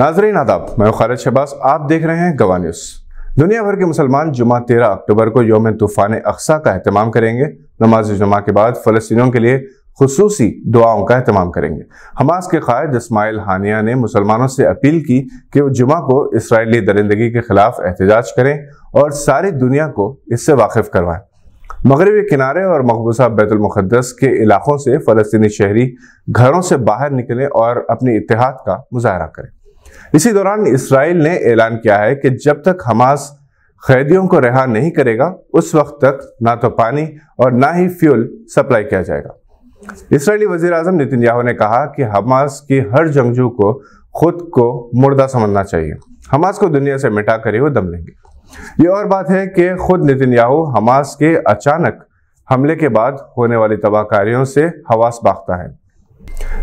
ناظرین آداب، میں خالد شہباز، آپ دیکھ رہے ہیں گواہ نیوز۔ دنیا بھر کے مسلمان جمعہ 13 اکتوبر کو یوم طوفان اقصیٰ کا اہتمام کریں گے۔ نماز جمعہ کے بعد فلسطینیوں کے لیے خصوصی دعاؤں کا اہتمام کریں گے۔ حماس کے قائد اسماعیل ہانیہ نے مسلمانوں سے اپیل کی کہ وہ جمعہ کو اسرائیلی درندگی کے خلاف احتجاج کریں اور ساری دنیا کو اس سے واقف کروائیں۔ مغربی کنارے اور مقبوضہ بیت المقدس کے علاقوں سے فلسطینی شہری گھروں سے باہر نکلیں اور اپنی اتحاد کا مظاہرہ کریں۔ اسی دوران اسرائیل نے اعلان کیا ہے کہ جب تک حماس قیدیوں کو رہا نہیں کرے گا اس وقت تک نہ تو پانی اور نہ ہی فیول سپلائی کیا جائے گا۔ اسرائیلی وزیر اعظم نتن یاہو نے کہا کہ حماس کی ہر جنگجو کو خود کو مردہ سمجھنا چاہیے، حماس کو دنیا سے مٹا کر ہی وہ دم لیں گے۔ یہ اور بات ہے کہ خود نتن یاہو حماس کے اچانک حملے کے بعد ہونے والی تباہ کاریوں سے حواس باختہ ہے۔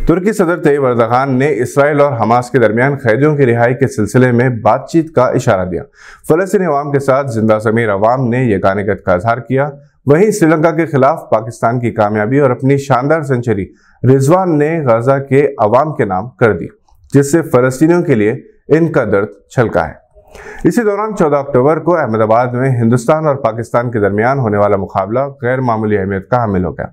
ترکی صدر طیب اردغان نے اسرائیل اور حماس کے درمیان قیدیوں کی رہائی کے سلسلے میں بات چیت کا اشارہ دیا۔ فلسطینی عوام کے ساتھ زندہ ضمیر عوام نے یگانگت کا اظہار کیا۔ وہیں سری لنکا کے خلاف پاکستان کی کامیابی اور اپنی شاندار سنچری رضوان نے غزہ کے عوام کے نام کر دی، جس سے فلسطینیوں کے لیے ان کا درد چھلکا ہے۔ اسی دوران 14 اکتوبر کو احمد آباد میں ہندوستان اور پاکستان کے درمیان ہونے والا مقابلہ غیر معمولی اہمیت کا حامل ہو گیا۔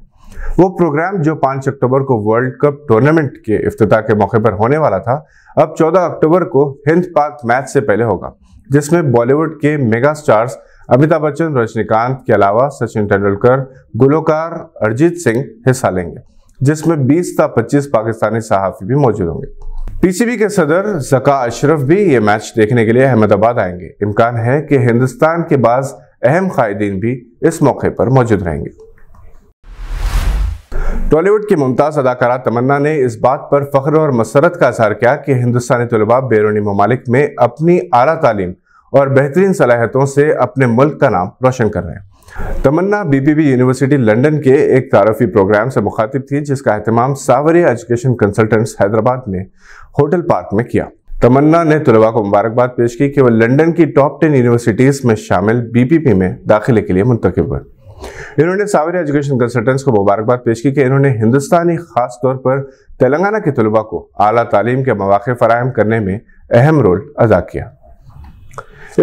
وہ پروگرام جو 5 اکتوبر کو ورلڈ کپ ٹورنامنٹ کے افتتاح کے موقع پر ہونے والا تھا، اب 14 اکتوبر کو ہند پاک میچ سے پہلے ہوگا، جس میں بالی ووڈ کے میگا سٹارز امیتابھ بچن، رجنی کانت کے علاوہ سچن ٹنڈولکر، گلوکار ارجیت سنگھ حصہ لیں گے، جس میں 20 تا 25 پاکستانی صحافی بھی موجود ہوں گے۔ پی سی بی کے صدر ذکا اشرف بھی یہ میچ دیکھنے کے لیے احمد آباد آئیں گے۔ امکان ہے کہ ہندوستان کے بعض اہم قائدین بھی اس موقع پر موجود رہیں گے۔ ٹالی ووڈ کی ممتاز اداکارہ تمنا نے اس بات پر فخر اور مسرت کا اظہار کیا کہ ہندوستانی طلباء بیرونی ممالک میں اپنی اعلیٰ تعلیم اور بہترین صلاحیتوں سے اپنے ملک کا نام روشن کر رہے ہیں۔ تمنا B P be university London کے ایک تعارفی پروگرام سے مخاطب تھی، جس کا اہتمام ساوریہ ایجوکیشن کنسلٹنٹس حیدرآباد میں ہوٹل پارک میں کیا۔ تمنا نے طلباء کو مبارکباد پیش کی کہ وہ لندن کی ٹاپ 10 یونیورسٹیز میں شامل بی پی پی میں داخلے کے لیے منتخب ہوئے۔ انہوں نے ساوریہ ایجوکیشن کنسلٹنٹس کو مبارکباد پیش کی کہ انہوں نے ہندوستانی خاص طور پر تلنگانہ کے طلباء کو اعلیٰ تعلیم کے مواقع فراہم کرنے میں اہم رول ادا کیا۔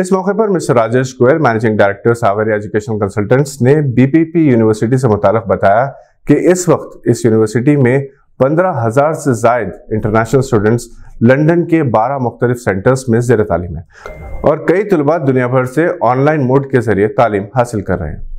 اس موقع پر mister Rajesh Goel, managing director Sawariya education consultants نے بی پی پی یونیورسٹی سے متعلق بتایا کہ اس وقت اس یونیورسٹی میں 15,000 سے زائد انٹرنیشنل اسٹوڈنٹس لندن کے 12 مختلف سینٹرز میں زیر تعلیم ہیں اور کئی طلباء دنیا بھر سے آن لائن موڈ کے ذریعے تعلیم حاصل کر رہے ہیں۔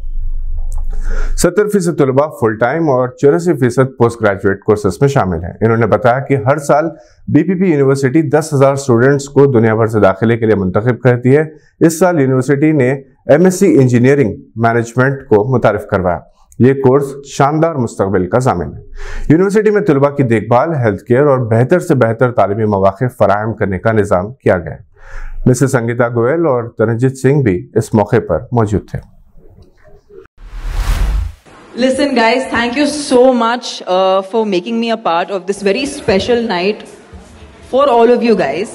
70% طلباء فل ٹائم اور 84% پوسٹ گریجویٹ کورسز میں شامل ہیں۔ انہوں نے بتایا کہ ہر سال be P P university 10,000 students کو دنیا بھر سے داخلے کے لیے منتخب کرتی ہے۔ اس سال یونیورسٹی نے M S C engineering management کو متعارف کروایا۔ یہ کورس شاندار مستقبل کا ضامن ہے۔ یونیورسٹی میں طلباء کی دیکھ بھال، ہیلتھ کیئر اور بہتر سے بہتر تعلیمی مواقع فراہم کرنے کا نظام کیا گیا ہے۔ مسز سنگیتا گوئل اور ترنجیت سنگھ بھی اس موقع پر موجود تھے۔ Listen guys, thank you so much for making me a part of this very special night for all of you guys.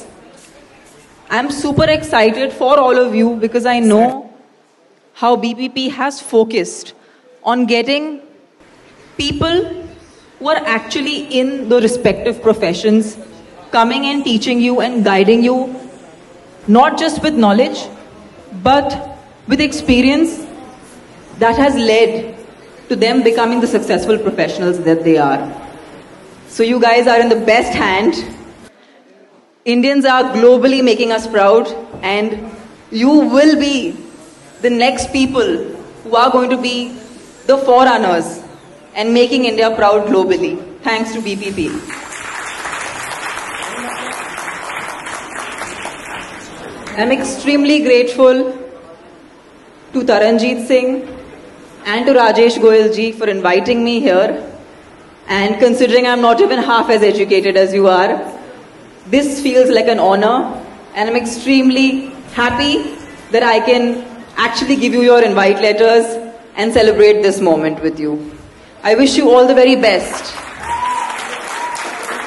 I'm super excited for all of you because I know how BPP has focused on getting people who are actually in the respective professions coming and teaching you and guiding you, not just with knowledge but with experience that has led to them becoming the successful professionals that they are. So you guys are in the best hand. Indians are globally making us proud, and you will be the next people who are going to be the forerunners and making India proud globally. Thanks to BPP. I'm extremely grateful to Taranjeet Singh and to Rajesh Goyal ji for inviting me here, and considering I'm not even half as educated as you are, this feels like an honor, and I'm extremely happy that I can actually give you your invite letters and celebrate this moment with you. I wish you all the very best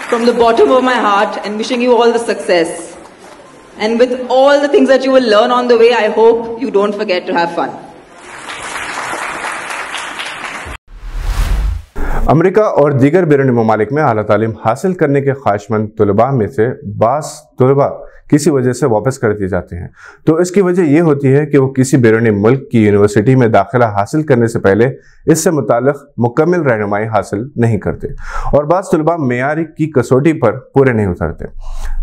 from the bottom of my heart, and wishing you all the success, and with all the things that you will learn on the way, I hope you don't forget to have fun. امریکہ اور دیگر بیرونی ممالک میں اعلیٰ تعلیم حاصل کرنے کے خواہشمند طلباء میں سے بعض طلباء کسی وجہ سے واپس کر دیے جاتے ہیں، تو اس کی وجہ یہ ہوتی ہے کہ وہ کسی بیرونی ملک کی یونیورسٹی میں داخلہ حاصل کرنے سے پہلے اس سے متعلق مکمل رہنمائی حاصل نہیں کرتے، اور بعض طلباء معیار کی کسوٹی پر پورے نہیں اترتے۔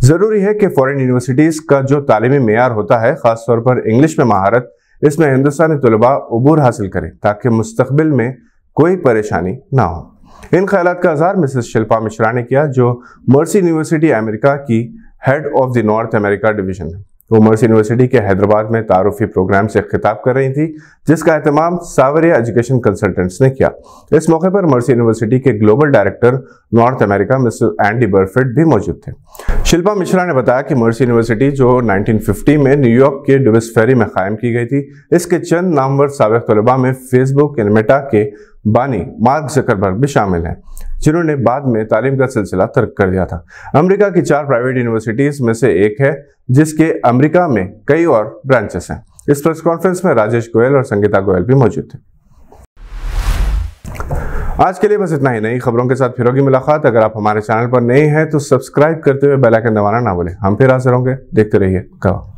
ضروری ہے کہ فورن یونیورسٹیز کا جو تعلیمی معیار ہوتا ہے، خاص طور پر انگلش میں مہارت، اس میں ہندوستانی طلباء عبور حاصل کریں تاکہ مستقبل میں کوئی پریشانی نہ ہو۔ ان خیالات کا اظہار مسز شلپا مشرا نے کیا، جو مرسی یونیورسٹی امریکہ کی ہیڈ آف دی نارتھ امریکہ ڈویژن ہے۔ وہ مرسی یونیورسٹی کے حیدرآباد میں تعارفی پروگرام سے خطاب کر رہی تھی، جس کا اہتمام ساوریا ایجوکیشن کنسلٹنٹس نے کیا۔ اس موقع پر مرسی یونیورسٹی کے گلوبل ڈائریکٹر نارتھ امریکہ مسٹر اینڈی برفٹ بھی موجود تھے۔ شلپا مشرا نے بتایا کہ مرسی یونیورسٹی جو 1950 میں نیو یارک کے ڈوبس فیری میں قائم کی گئی تھی، اس کے چند نامور سابق طلباء میں فیس بک اور میٹا کے بانی مارک زکربرگ بھی شامل ہیں، جنہوں نے بعد میں تعلیم کا سلسلہ ترک کر دیا تھا۔ امریکہ کی 4 پرائیویٹ یونیورسٹیز میں سے ایک ہے، جس کے امریکہ میں کئی اور برانچز ہیں۔ اس پریس کانفرنس میں راجیش گوئل اور سنگیتا گوئل بھی موجود تھے۔ آج کے لیے بس اتنا ہی، نئی خبروں کے ساتھ پھر ہوگی ملاقات۔ اگر آپ ہمارے چینل پر نئے ہیں تو سبسکرائب کرتے ہوئے بیل آئیکن دبانا نہ بھولیں۔ ہم پھر حاضر ہوں گے، دیکھتے رہیے گواہ۔